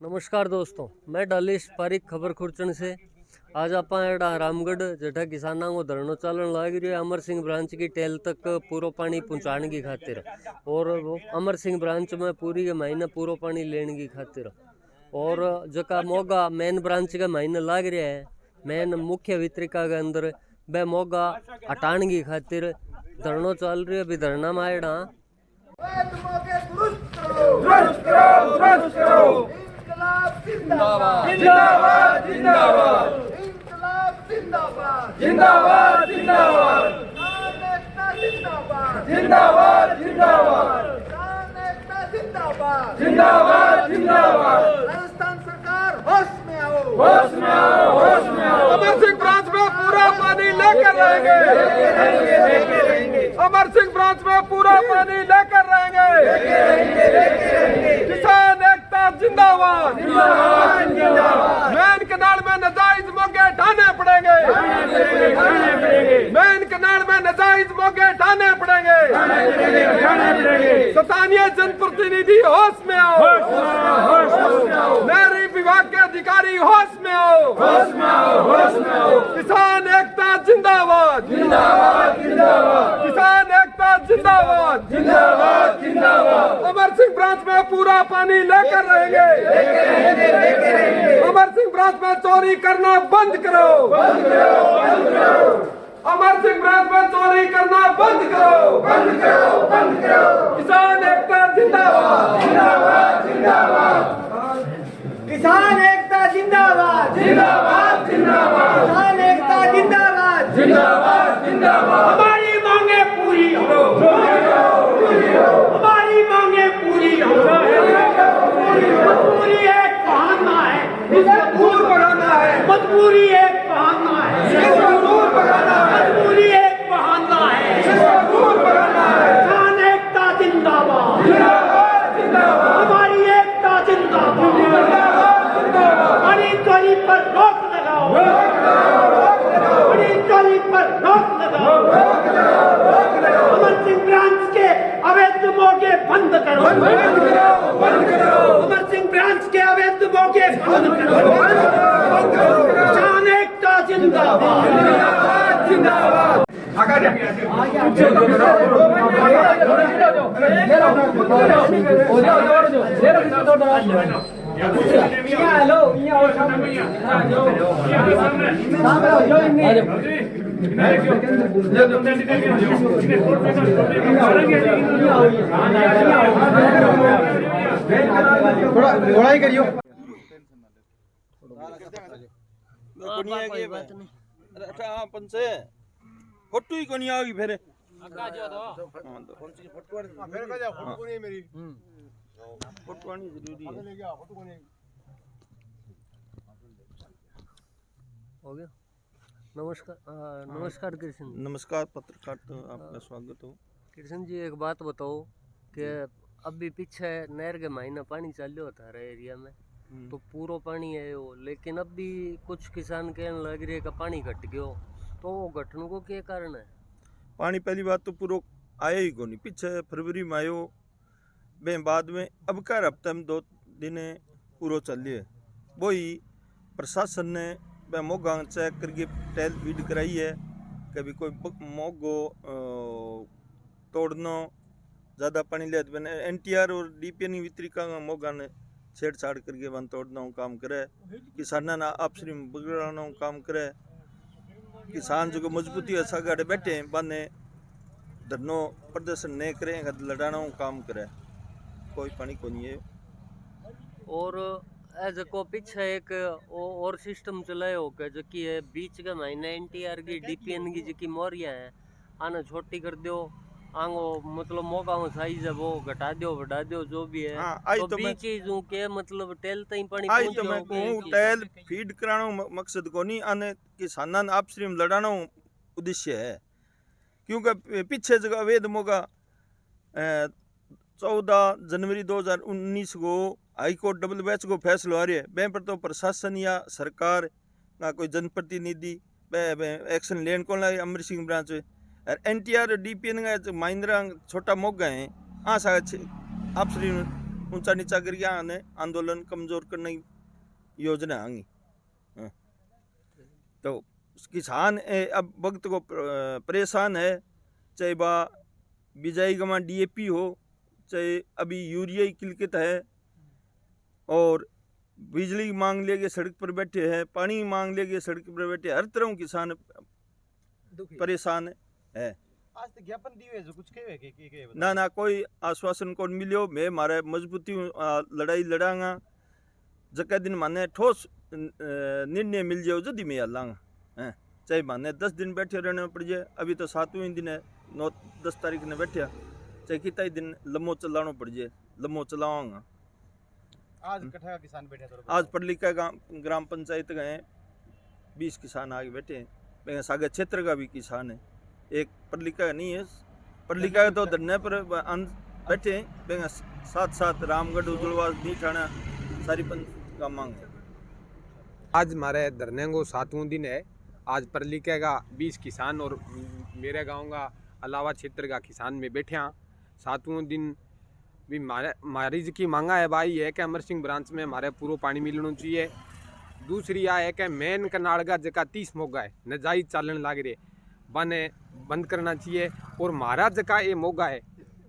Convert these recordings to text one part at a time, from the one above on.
नमस्कार दोस्तों, मैं डालिश पारिक खबर खुर्चन से। आज आप रामगढ़ जटा किसानों को धरनो चालन लग रही है अमर सिंह ब्रांच की टेल तक पूरा पानी पहुँचाने की खातिर, और अमर सिंह ब्रांच में पूरी के महीने पूरा पानी लेने की खातिर, और जका मोगा मेन ब्रांच के महीने लग रहा है मेन मुख्य वितरिका के अंदर वह मोगा हटाने की खातिर धरनो चल रही है। अभी धरना में आएड़ा जिंदाबाद जिंदाबाद जिंदाबाद इंकलाब जिंदाबाद जिंदाबाद जिंदाबाद जिंदाबाद जिंदाबाद जिंदाबाद जिंदाबाद जिंदाबाद जिंदाबाद राजस्थान सरकार होश में आओ, होश में आओ, होश में आओ। अमर सिंह ब्रांच में पूरा पानी लेकर रहेंगे, अमर सिंह ब्रांच में पूरा पानी लेकर रहेंगे। किसान एकता जिंदाबाद जिंदाबाद जिंदाबाद। मेन कनाल में नाजायज मोगे ढाने पड़ेंगे, मेन कनाल में नाजायज मोगे ढाने पड़ेंगे। स्थानीय जनप्रतिनिधि होश में आओ, नहरी विभाग के अधिकारी होश में आओ, होश में आओ, होश में आओ। किसान एकता जिंदाबाद जिंदाबाद जिंदाबाद। किसान एकता जिंदाबाद जिंदाबाद जिंदाबाद। अमर सिंह ब्रांच में पूरा पानी लेकर रहेंगे, अमर सिंह ब्रांच में चोरी करना बंद करो, बंद करो, बंद करो। अमर सिंह ब्रांच में चोरी करना बंद करो, बंद करो, बंद करो। किसान एकता जिंदाबाद जिंदाबाद जिंदाबाद। किसान एकता जिंदाबाद जिंदाबाद जिंदाबाद। किसान एकता जिंदाबाद जिंदाबाद जिंदाबाद। हमारी मांगे पूरी हो, हमारी मांगे पूरी हो। मजबूरी एक बहाना है, दूर भगाना है। मजबूरी एक बहाना है, दूर भगाना है। मजबूरी एक बहाना है, दूर भगाना है। किसान एकता जिंदाबाद जिंदाबाद जिंदाबाद। हमारी एकता जिंदाबाद जिंदाबाद जिंदाबाद। बड़ी चोरी पर रोक लगाओ, बड़ी चोरी पर रोक लगाओ। अमर सिंह ब्रांच के अवैध मोगे बंद करो, बंद करो, बंद करो। अमर सिंह ब्रांच के अवैध मोगे बंद करो, बंद करो। किसान एकता जिंदाबाद जिंदाबाद जिंदाबाद। थोड़ा ही करियो। अपन से फोटो ही कोनी आगी फिर फोटो जरूरी है। हो गया। नमस्कार नमस्कार कृष्ण। नमस्कार पत्रकार, तो आपका स्वागत हो। कृष्ण जी, एक बात बताओ कि अभी पीछे नहर के महीना पानी चालू होता है एरिया में, तो पूरा पानी है वो, लेकिन अब भी कुछ किसान कहने लग रहे का पानी घट गयो, तो वो घटने को क्या कारण है? पानी पहली बात तो पूरा आया ही को नहीं, पीछे फरवरी में आयो, बे बाद में अब का हफ्ते में 2 दिन पूरा चल है। वही प्रशासन ने वह मोगा चेक करके टेल फीड कराई है। कभी कोई मोगो तोड़ना ज़्यादा पानी ले NTR और DPN वितरिका मोगा ने छेड़छाड़ करके वन तोड़ना काम करे, किसाना ना आपसी में बिगड़ाना काम करे। किसान जो मजबूती ऐसा गाड़े बैठे बने धरनो प्रदर्शन नहीं करें, लड़ाना काम करे, कोई पानी को नहीं है। और एज को पीछे एक और सिस्टम चलाए हो के जो कि है बीच के महीने NTR की DPN की जो मोरिया है आने छोटी कर दो, आंगो मतलब मौका में साइज है वो घटा दो बढ़ा दो जो भी है। हाँ, तो बीच चीज के मतलब टेल तई पानी आई तो मैं कहूँ टेल फीड कराना मकसद को नहीं, आने किसाना आपसी में लड़ाना उद्देश्य है। क्योंकि पीछे जगह अवैध मोगा 14 जनवरी 2019 को हाई कोर्ट डबल बेंच को फैसला आ रही है। वह पर तो प्रशासन या सरकार का कोई जनप्रतिनिधि एक्शन लेन को लाई अमर सिंह ब्रांच और NTR DPN का महिंद्रा छोटा मोगा है। हाँ सा आप ऊंचा नीचा करके आने आंदोलन कमजोर करने की योजना आएंगी। तो किसान अब वक्त को परेशान है, चाहे बा बिजाई गमा DAP हो, चाहे अभी यूरिया की किल्लत है, और बिजली मांग लेके सड़क पर बैठे हैं, पानी मांग लेके सड़क पर बैठे, हर तरह किसान परेशान है। आज तक ज्ञापन दिए जो कुछ कहे ना कोई आश्वासन को मिलियो। मैं मारे मजबूती लड़ाई लड़ांगा, जका दिन माने ठोस निर्णय मिल जाओ जदी मैं लांगा है, चाहे माने 10 दिन बैठे रहने पड़ जाए। अभी तो 7वें दिन है, 9-10 तारीख ने बैठा, चाहे कितना दिन लम्बो चलाना पड़ जाए, लम्बो चलाऊंगा। आज इकट्ठा किसान बैठे थे, आज पड़लिका ग्राम पंचायत गए 20 किसान आगे बैठे हैं, सागर क्षेत्र का भी किसान है, एक पड़लिका नहीं है, पड़लिका तो धरने पर बैठे हैं, साथ रामगढ़ उजलवास नीठाना सारी पंच का मांग है। आज हमारे धरने को 7वां दिन है। आज परलिका का 20 किसान और मेरे गांव का अलावा क्षेत्र का किसान में बैठे हैं। 7वां दिन भी हमारी की मांगा है भाई है कि अमर सिंह ब्रांच में हमारे पूरा पानी मिलना चाहिए। दूसरी आ है कि मेन कनाड़ का जगह 30 मोगा है नजायज चालन लाग रहे बने बंद करना चाहिए, और हमारा जगह ये मोगा है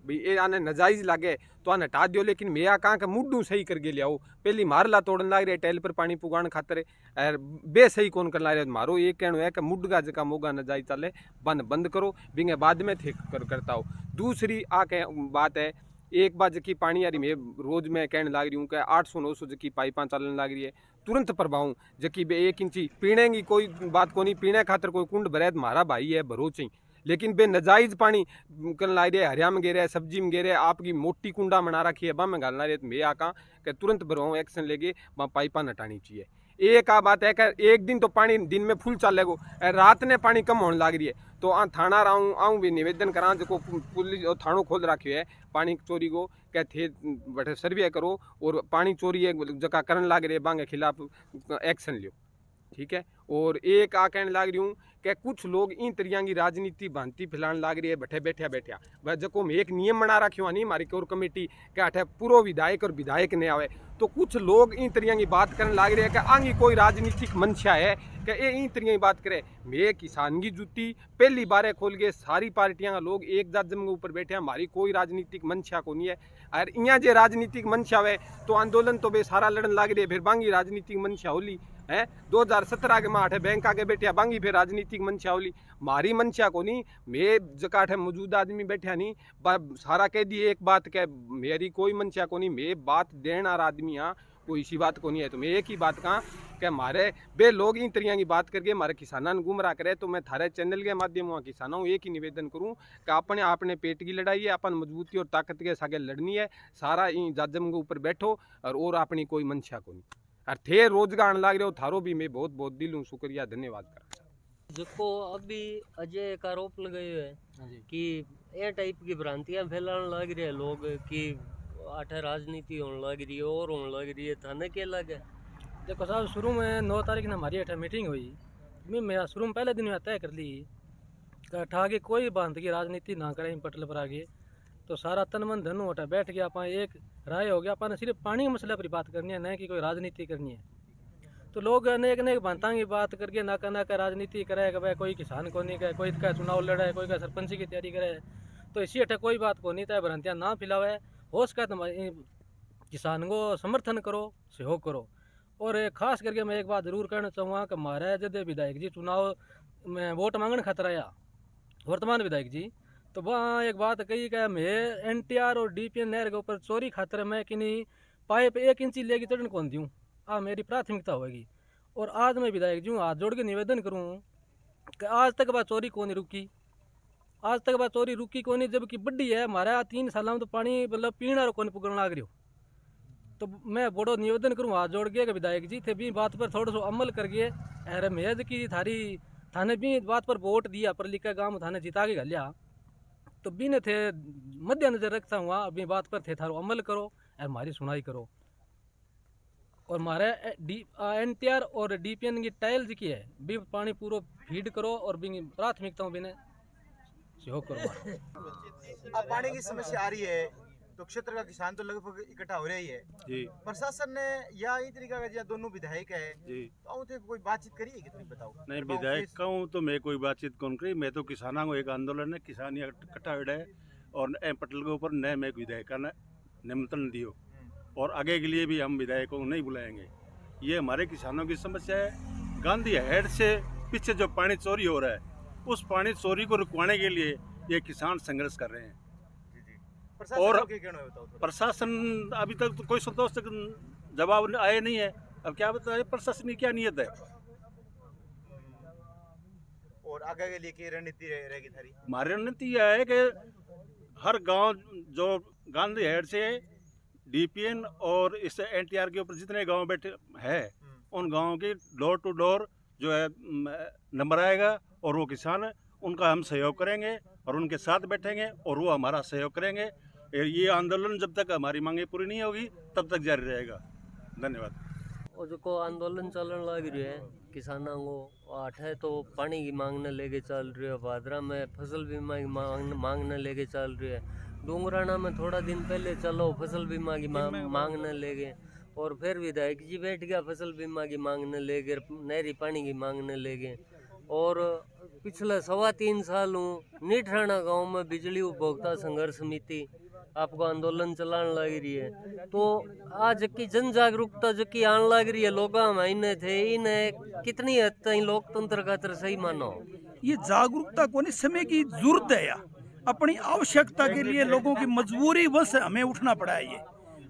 भाई ये आने नजायज लागे तो आने हटा दियो। लेकिन मैं कहाँ के मुड्डू सही करके लियाओ, पहली मारला तोड़न लाग रहे टैल पर पानी पुगान खातर और बे सही कौन कर ला रहे। मारो ये कहना है कि मुड्ड का जगह मोगा नजायज चले बंद करो, बिंगे बाद में थे करता हो। दूसरी आके बात है, एक बार जकी पानी आ रही मैं रोज में कहने लग रही हूँ कि 800-900 जकी पाइपा चलने लग रही है, तुरंत प्रभाव जकी बे 1 इंची पीने की कोई बात को नहीं, पीने खातर कोई कुंड भरे मारा भाई है भरो चाहिए, लेकिन बे नजायज पानी करने लग रहे, हरिया में गिरे, सब्जी में गिरे, आपकी मोटी कुंडा बना रखी है बा में गालना रहे, तो मैं आका कि तुरंत भरवाऊँ एक्शन लेके वहाँ पाइपा नटानी चाहिए। एक आ बात है कि एक दिन तो पानी दिन में फुल चलेगो, रात ने पानी कम होने लग रही है, तो थाना आऊँ भी निवेदन करा जो पुलिस और थानों खोल रखे है पानी चोरी को क्या थे बैठे सर्वे करो, और पानी चोरी जगह करने लग रहे बांगे खिलाफ एक्शन लियो, ठीक है। और एक आ कहने लग रही हूँ कि कुछ लोग इन तरिया की राजनीति भांति फैलाने लग रही है बैठा वह जको में एक नियम बना रखियो नहीं हमारी कोर कमेटी के अठे पूरा विधायक और विधायक ने आवे, तो कुछ लोग इन तरिया की बात करने लग रहे हैं कि आगे कोई राजनीतिक मंशा है कि ये इन तरिया की बात करे। मैं किसान की जूती पहली बार खोल के सारी पार्टियां का लोग एक जात जम के ऊपर बैठे हैं, हमारी कोई राजनीतिक मंशा को नहीं है। और यहाँ जो राजनीतिक मंशा है तो आंदोलन तो बे सारा लड़न लग रही है, फिर बांगी राजनीतिक मंशा होली है 2017 के माठे बैंक आगे बैठे बांगी फिर राजनीतिक मंशा होली, मारी मंशा को नहीं। मैं जकाठे मौजूद आदमी बैठा नहीं सारा कह दी एक बात के मेरी कोई मंशा को नहीं, मैं बात देने वाला आदमी हाँ, कोई इसी बात को नहीं है। तो मैं एक ही बात कहा कि हमारे बे लोग इन तरिया की बात करके हमारे किसानों गुमराह करे, तो मैं थारे चैनल के माध्यम हुआ किसानों एक ही निवेदन करूं कि अपने पेट की लड़ाई है, अपन मजबूती और ताकत के सागे लड़नी है, सारा इन जाजम के ऊपर बैठो और अपनी कोई मंशा को नहीं। और थे रोजगार आने लग रहे हो थारो भी मैं बहुत बहुत दिल शुक्रिया धन्यवाद कर। जिसको अभी अजय का आरोप लगाए है कि ये टाइप की भ्रांतियां फैलाने लग रहे हैं लोग कि आठे राजनीति होने लग रही है और होने लग रही है, थाने क्या लगे। देखो साहब शुरू में 9 तारीख ने हमारी अठा मीटिंग हुई, मैं शुरू में पहले दिन में तय कर ली कि अठा के कोई बांध की राजनीति ना करें पटल पर आगे, तो सारा तन मन धन उठा बैठ गया अपन एक राय हो गया, अपन सिर्फ पानी के मसले पर बात करनी है, न कि कोई राजनीति करनी है। तो लोग अनेक अनेक बांधा की बात करके ना का राजनीति करे कि भाई कोई किसान को नहीं करे, कोई का चुनाव लड़े, कोई का सरपंची की तैयारी करे, तो इसी अठे कोई बात को नहीं था भ्रांतियाँ ना फैलावे, हो सका तुम्हारे किसान को समर्थन करो सहयोग करो। और खास करके मैं एक बात जरूर कहना चाहूँगा कि हमारे जब विधायक जी चुनाव में वोट मांगने खातर आया वर्तमान विधायक जी, तो वहाँ एक बात कही कि मैं NTR और DPN नहर के ऊपर चोरी खातर मैं कि नहीं पाइप 1 इंची लेके चढ़न कौन दूँ, मेरी प्राथमिकता होगी। और आज मैं विधायक जी हाथ जोड़ के निवेदन करूँ कि आज तक बात चोरी कौन रुकी, आज तक बात चोरी रुकी कौन नहीं, जबकि बड्डी है हमारा 3 साल में तो पानी मतलब पीना कौन पुगन लग रही हो। तो मैं बड़ो निवेदन करूँ हाथ जोड़ के विधायक जी थे भी बात पर थोड़ा सा अमल करके, अरे मेज की थारी थाने भी बात पर वोट दिया पर लिखा गाँव थाने जिता के घलिया, तो बीने थे मद्देनजर रखता हुआ अभी बात पर थे थारो अमल करो और हमारी सुनाई करो। और हमारे NTR और DPN की टाइल की है भी पानी पूरा फीड करो और भी प्राथमिकताओं भी सहयोग करो। अब पानी की समस्या आ रही है, तो क्षेत्र का किसान तो लगभग इकट्ठा हो रहा ही है जी प्रशासन ने या ई तरीका का जो दोनों विधायक है जी तो उनसे कोई बातचीत करी है कि तुम बताओ नहीं गाँव विधायक के- कहूँ तो मैं कोई बातचीत कौन करी मैं तो किसानों को एक आंदोलन है किसान यहाँ इकट्ठा हो है और ए पटेल के ऊपर नए में विधायक का निमंत्रण दियो और आगे के लिए भी हम विधायकों को नहीं बुलाएंगे। ये हमारे किसानों की समस्या है। गांधी हेड से पीछे जो पानी चोरी हो रहा है उस पानी चोरी को रुकवाने के लिए ये किसान संघर्ष कर रहे हैं। जी जी प्रशासन और को क्या कहना है बताओ थोड़ा। प्रशासन अभी तक तो कोई संतोष जवाब आए नहीं है। अब क्या बताए प्रशासन की क्या नीयत है। और आगे के लिए की रणनीति रहेगी थारी? हमारी रणनीति यह है कि हर गांव जो गांधी हेड से डीपीएन और इस एनटीआर के ऊपर जितने गांव बैठे हैं उन गांवों की डोर टू डोर जो है नंबर आएगा और वो किसान उनका हम सहयोग करेंगे और उनके साथ बैठेंगे और वो हमारा सहयोग करेंगे। ये आंदोलन जब तक हमारी मांगे पूरी नहीं होगी तब तक जारी रहेगा। धन्यवाद। और जो आंदोलन चलन लग रही है किसानों को आठ है तो पानी की मांगने लेके चल रही है। भादरा में फसल बीमा की मांगने लेके चल रही है। डूंगराना में थोड़ा दिन पहले चलो फसल बीमा की मांगने लेके और फिर विधायक जी बैठ गया फसल बीमा की मांगने लेके नहरी पानी की मांगने लेके। और पिछले 3.25 साल नीठराना गांव में बिजली उपभोक्ता संघर्ष समिति आपको आंदोलन चलाने लग रही है। तो आज की जन जागरूकता जो की आने लग रही है लोग महीने थे इन्हें कितनी हद तक लोकतंत्र का तरह सही मानो। ये जागरूकता को नहीं समय की जरूरत है या अपनी आवश्यकता के लिए लोगों की मजबूरी बस हमें उठना पड़ा है। ये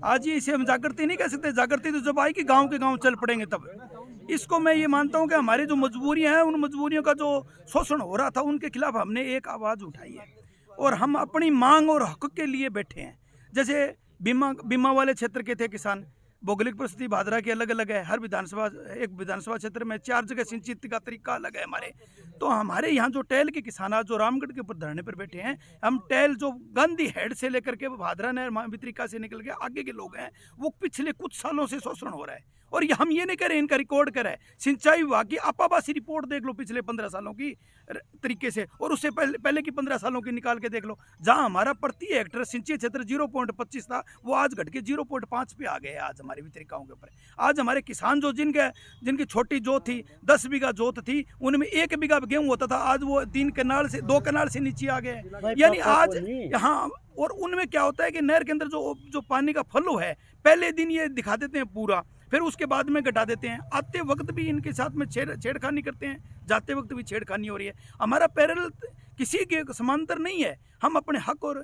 आज ये इसे हम जागृति नहीं कह सकते। जागृति तो जब आएगी गांव के गांव चल पड़ेंगे तब। इसको मैं ये मानता हूं कि हमारी जो मजबूरियां हैं उन मजबूरियों का जो शोषण हो रहा था उनके खिलाफ हमने एक आवाज़ उठाई है और हम अपनी मांग और हक के लिए बैठे हैं। जैसे बीमा वाले क्षेत्र के थे किसान, भौगोलिक परिस्थिति भादरा की अलग अलग है। हर एक विधानसभा क्षेत्र में 4 जगह सिंचित का तरीका अलग है हमारे। तो हमारे यहाँ जो टेल के किसान आज जो रामगढ़ के ऊपर धरने पर बैठे हैं, हम टेल जो गांधी हेड से लेकर के भादरा नहर वितरिका से निकल के आगे के लोग हैं, वो पिछले कुछ सालों से शोषण हो रहा है। और ये हम ये नहीं करें, इनका रिकॉर्ड करा है सिंचाई विभाग की आपाबासी रिपोर्ट देख लो पिछले 15 सालों की तरीके से, और उससे पहले की 15 सालों की निकाल के देख लो। जहां हमारा प्रति हेक्टेयर सिंचित क्षेत्र 0.25 था वो आज घट के 0.5 पे आ गए हैं आज हमारी वितरिकाओं के ऊपर। आज हमारे किसान जो जिनकी छोटी जोत थी 10 बीघा जोत थी उनमें 1 बीघा गेहूं होता था, आज वो 2 कनाल से नीचे आ गए। यानी आज यहाँ और उनमें क्या होता है कि नहर के अंदर जो पानी का फ्लो है पहले दिन ये दिखा देते हैं पूरा, फिर उसके बाद में घटा देते हैं। आते वक्त भी इनके साथ में छेड़खानी करते हैं, जाते वक्त भी छेड़खानी हो रही है। हमारा पैरेलल किसी के समांतर नहीं है। हम अपने हक और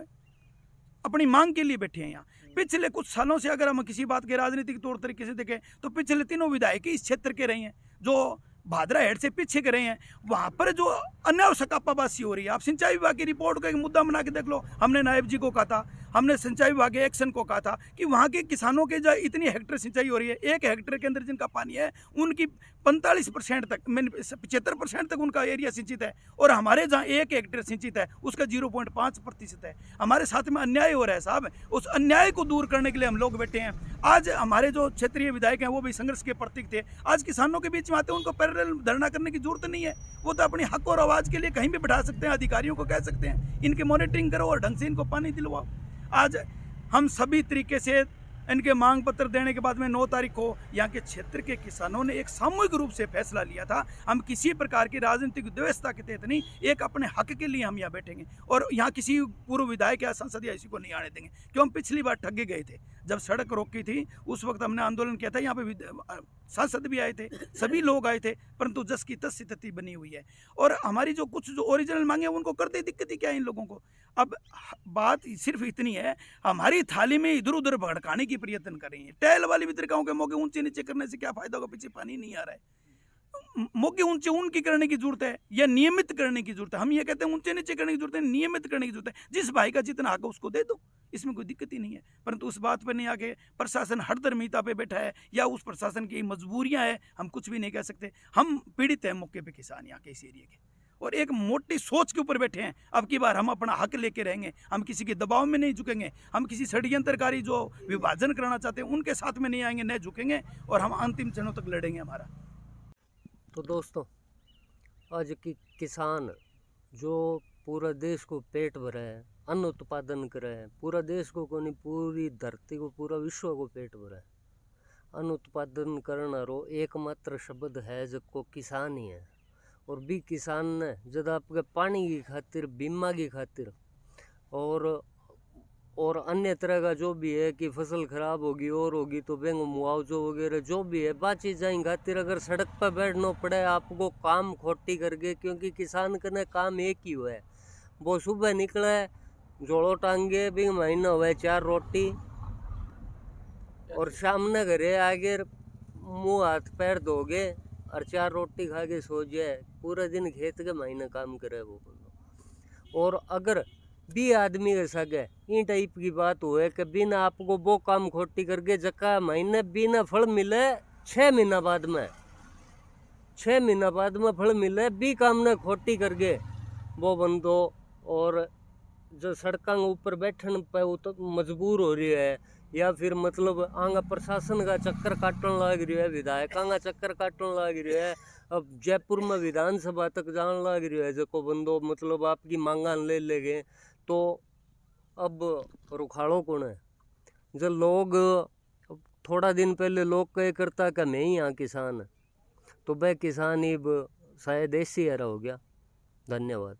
अपनी मांग के लिए बैठे हैं यहाँ। पिछले कुछ सालों से अगर हम किसी बात के राजनीतिक तौर तरीके से देखें तो पिछले 3 विधायक इस क्षेत्र के रहे हैं जो भादरा हेड से पीछे के रहे हैं। वहाँ पर जो अनावश्यक आपाबासी हो रही है, आप सिंचाई विभाग की रिपोर्ट का एक मुद्दा बना के देख लो। हमने नायब जी को कहा था, हमने सिंचाई विभाग के एक्शन को कहा था कि वहाँ के किसानों के जो इतनी हेक्टेयर सिंचाई हो रही है, 1 हेक्टेयर के अंदर जिनका पानी है उनकी 45% तक 75% तक उनका एरिया सिंचित है, और हमारे जहाँ 1 हेक्टेयर सिंचित है उसका 0.5% है। हमारे साथ में अन्याय हो रहा है साहब। उस अन्याय को दूर करने के लिए हम लोग बैठे हैं। आज हमारे जो क्षेत्रीय विधायक हैं वो भी संघर्ष के प्रतीक थे। आज किसानों के बीच में आते हैं, उनको पैरेलल धरना करने की जरूरत नहीं है। वो तो अपनी हक और आवाज़ के लिए कहीं भी बैठा सकते हैं, अधिकारियों को कह सकते हैं इनके मॉनिटरिंग करो और ढंग से इनको पानी दिलवाओ। आज हम सभी तरीके से इनके मांग पत्र देने के बाद में 9 तारीख को यहाँ के क्षेत्र के किसानों ने एक सामूहिक रूप से फैसला लिया था। हम किसी प्रकार की राजनीतिक व्यवस्था के तहत नहीं, एक अपने हक के लिए हम यहाँ बैठेंगे और यहाँ किसी पूर्व विधायक या सांसद या इसी को नहीं आने देंगे। क्यों, हम पिछली बार ठगे गए थे जब सड़क रोकी थी, उस वक्त हमने आंदोलन किया था। यहाँ पे सांसद भी आए थे, सभी लोग आए थे, परंतु जस की तस स्थिति बनी हुई है। और हमारी जो कुछ जो ओरिजिनल मांगे उनको करते दिक्कत ही क्या है इन लोगों को। अब बात सिर्फ इतनी है, हमारी थाली में इधर उधर भड़काने की प्रयत्न कर रही है। टैल वाली वितरिकाओं के मौके ऊंचे नीचे करने से क्या फायदा होगा, पीछे पानी नहीं आ रहा है। मौके ऊंचे उनकी करने की जरूरत है या नियमित करने की जरूरत है। हम ये कहते हैं ऊंचे नीचे करने की जरूरत है, नियमित करने की जरूरत है। जिस भाई का जितना हक उसको दे दो, इसमें कोई दिक्कत ही नहीं है। परंतु उस बात पर नहीं आके प्रशासन हरदर्मिता पे बैठा है या उस प्रशासन की मजबूरियां हैं, हम कुछ भी नहीं कह सकते। हम पीड़ित हैं मौके पे किसान यहाँ के इस एरिया के, और एक मोटी सोच के ऊपर बैठे हैं। अब की बार हम अपना हक लेके रहेंगे, हम किसी के दबाव में नहीं झुकेंगे। हम किसी षड्यंत्रकारी जो विभाजन कराना चाहते हैं उनके साथ में नहीं आएंगे, नहीं झुकेंगे, और हम अंतिम क्षणों तक लड़ेंगे हमारा। तो दोस्तों, आज की किसान जो पूरा देश को पेट भरा है, अन्न उत्पादन करे है। पूरा देश को कोनी, पूरी धरती को, पूरा विश्व को पेट भरे है। अन्न उत्पादन करनारो एकमात्र शब्द है जिसको किसान ही है। और भी किसान ने जब आपके पानी की खातिर, बीमा की खातिर और अन्य तरह का जो भी है कि फसल खराब होगी और होगी तो बैंक मुआवजो वगैरह जो भी है बातचीत जाएंगे खातिर अगर सड़क पर बैठना पड़े आपको काम खोटी करके, क्योंकि किसान का काम एक ही हुआ है, वो सुबह निकले जोड़ो टांगे भी महीना हुआ 4 रोटी और सामने घरे आगे मुंह हाथ पैर धोगे और 4 रोटी खा के सो जाए। पूरा दिन खेत के महीने काम करे वो। और अगर भी आदमी के सगे इन टाइप की बात हुए कि बिना आपको वो काम खोटी करके जका महीने बिना फल मिले 6 महीना बाद में, 6 महीना बाद में फल मिले भी काम ने खोटी करके वो बंदो। और जो सड़कों के ऊपर बैठने पे वो तो मजबूर हो रही है, या फिर मतलब आंगा प्रशासन का चक्कर काटने लग रही है, विधायकों का चक्कर काटने लग रही है। अब जयपुर में विधानसभा तक जाने लग रही है जो बंदो मतलब आपकी मांगा ले लेंगे। तो अब रुखाड़ो कौन है? जो लोग थोड़ा दिन पहले लोग कह करता कि मैं ही यहाँ किसान, तो वह किसान ही शायद ऐसी हो गया। धन्यवाद।